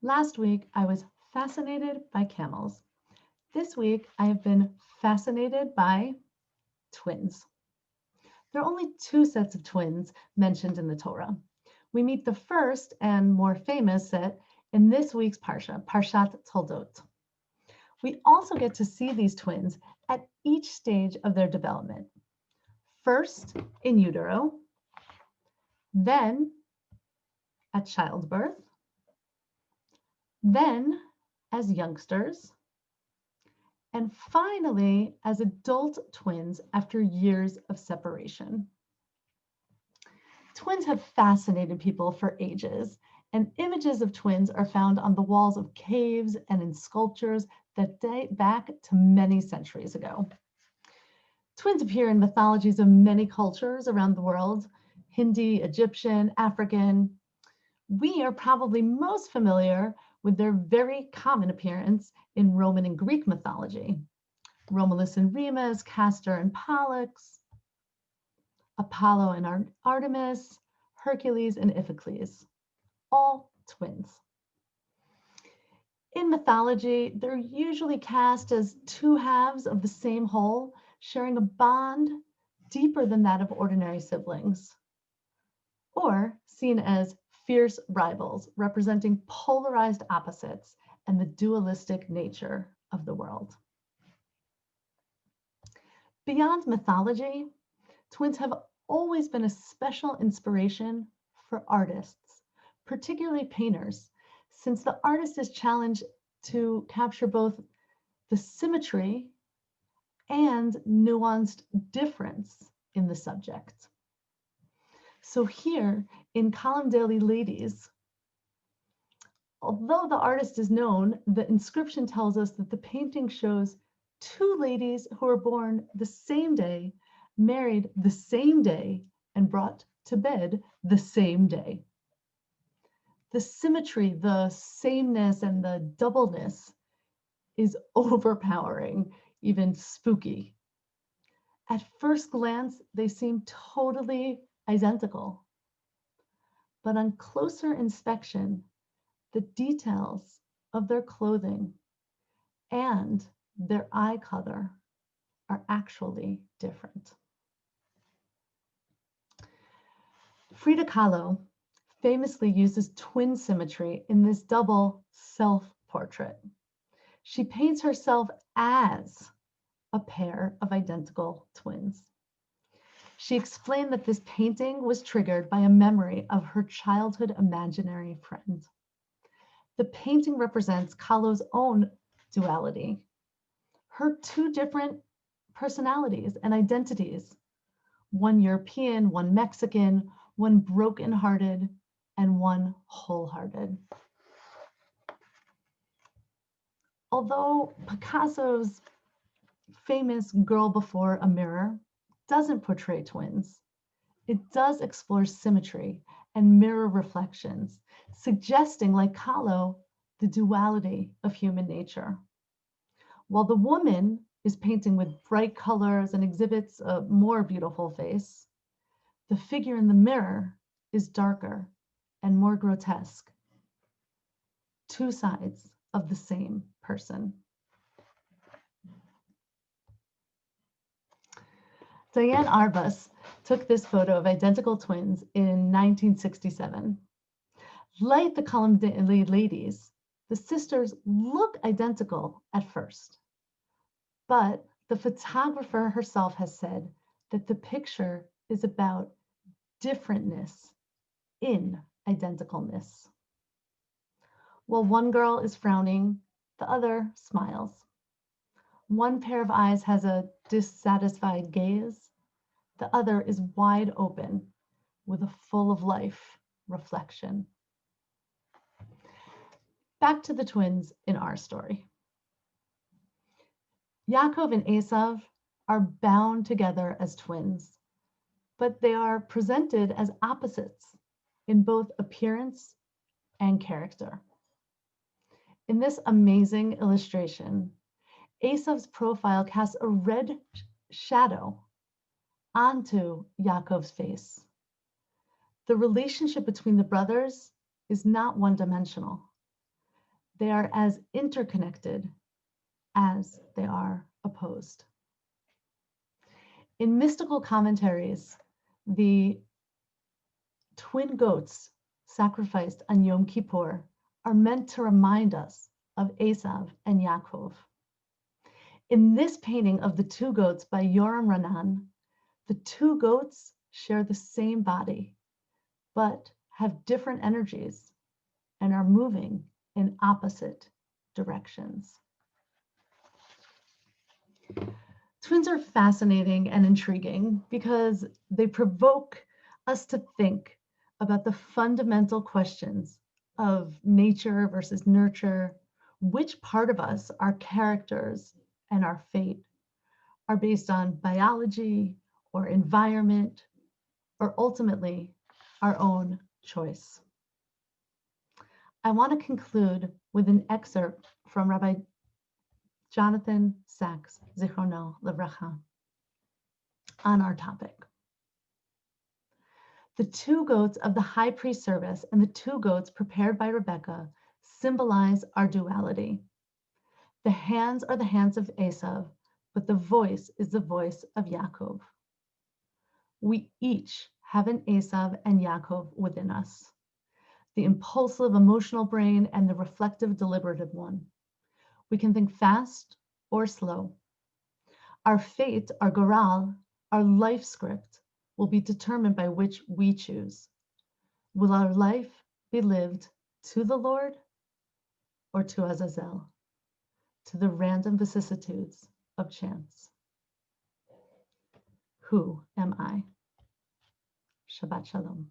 Last week, I was fascinated by camels. This week, I have been fascinated by twins. There are only two sets of twins mentioned in the Torah. We meet the first and more famous set in this week's Parsha, Parshat Toldot. We also get to see these twins at each stage of their development. First in utero, then at childbirth, then as youngsters, and finally as adult twins after years of separation. Twins have fascinated people for ages, and images of twins are found on the walls of caves and in sculptures that date back to many centuries ago. Twins appear in mythologies of many cultures around the world: Hindi, Egyptian, African. We are probably most familiar with their very common appearance in Roman and Greek mythology. Romulus and Remus, Castor and Pollux, Apollo and Artemis, Hercules and Iphicles, all twins. In mythology, they're usually cast as two halves of the same whole, sharing a bond deeper than that of ordinary siblings, or seen as fierce rivals representing polarized opposites and the dualistic nature of the world. Beyond mythology, twins have always been a special inspiration for artists, particularly painters, since the artist is challenged to capture both the symmetry and nuanced difference in the subject. So here in Kalamdeli Ladies, although the artist is known, the inscription tells us that the painting shows two ladies who were born the same day, married the same day, and brought to bed the same day. The symmetry, the sameness, and the doubleness is overpowering, even spooky. At first glance, they seem totally identical. But on closer inspection, the details of their clothing and their eye color are actually different. Frida Kahlo famously uses twin symmetry in this double self-portrait. She paints herself as a pair of identical twins. She explained that this painting was triggered by a memory of her childhood imaginary friend. The painting represents Kahlo's own duality, her two different personalities and identities, one European, one Mexican, one broken-hearted, and one wholehearted. Although Picasso's famous Girl Before a Mirror doesn't portray twins, it does explore symmetry and mirror reflections, suggesting, like Kahlo, the duality of human nature. While the woman is painting with bright colors and exhibits a more beautiful face, the figure in the mirror is darker and more grotesque. Two sides of the same person. Diane Arbus took this photo of identical twins in 1967. Like the Kalamdeli Ladies, the sisters look identical at first, but the photographer herself has said that the picture is about differentness in identicalness. While one girl is frowning, the other smiles. One pair of eyes has a dissatisfied gaze. The other is wide open with a full of life reflection. Back to the twins in our story. Yaakov and Esav are bound together as twins, but they are presented as opposites in both appearance and character. In this amazing illustration, Esav's profile casts a red shadow onto Yaakov's face. The relationship between the brothers is not one-dimensional. They are as interconnected as they are opposed. In mystical commentaries, the twin goats sacrificed on Yom Kippur are meant to remind us of Esav and Yaakov. In this painting of the two goats by Yoram Ranan, the two goats share the same body, but have different energies and are moving in opposite directions. Twins are fascinating and intriguing because they provoke us to think about the fundamental questions of nature versus nurture, which part of us, our characters and our fate, are based on biology or environment, or ultimately our own choice. I want to conclude with an excerpt from Rabbi Jonathan Sacks, Zichrono Livracha, on our topic. The two goats of the high priest service and the two goats prepared by Rebecca symbolize our duality. The hands are the hands of Esav, but the voice is the voice of Yaakov. We each have an Esav and Yaakov within us, the impulsive emotional brain and the reflective deliberative one. We can think fast or slow. Our fate, our goral, our life script will be determined by which we choose. Will our life be lived to the Lord or to Azazel, to the random vicissitudes of chance? Who am I? Shabbat Shalom.